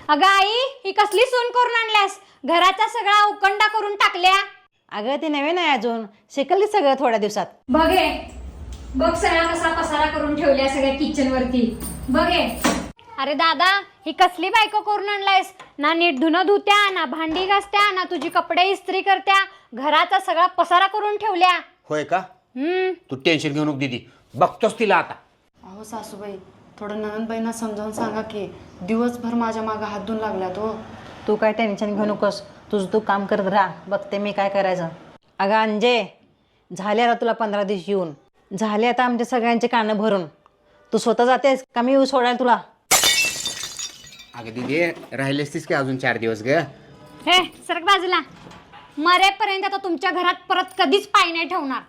अगं आई, ही कसली सून करून आणल्यास? घराचा सगळा उकंडा करून टाकल्या. अगं ते नवीन आहे अजून, शिकली सगळं थोड्या दिवसात. बघ सगळा कसा पसारा करून ठेवल्या सगळ्या किचन वरती. अरे दादा, ही कसली बायको करून आणलायस? ना नीट धुणं धुत्या, ना भांडी घासत्या, ना तुझी कपडे इस्त्री करत्या. घराचा सगळा पसारा करून ठेवल्या. होय का? तू टेन्शन घेऊ नको दीदी, बघतोस तिला आता. अहो सासूबाई, थोडं ननंदबाईंना समजावून सांगा की दिवसभर माझ्या मागं हात धुवून लागल्या तो. तू काय टेन्शन घेऊ नकोस, तुझं तू काम करत राहा, बघते मी काय करायचं. अगं अंजे, झाले आता तुला 15 दिवस येऊन, झाले आता आमच्या सगळ्यांचे कानं भरून. तू स्वतः जातेस का मी येऊ सोडायला तुला? अगं दीदी, राहिलेस तीस की अजून 4 दिवस ग. हे सरक बाजूला. मरेपर्यंत आता तुमच्या घरात परत कधीच पाय नाही ठेवणार.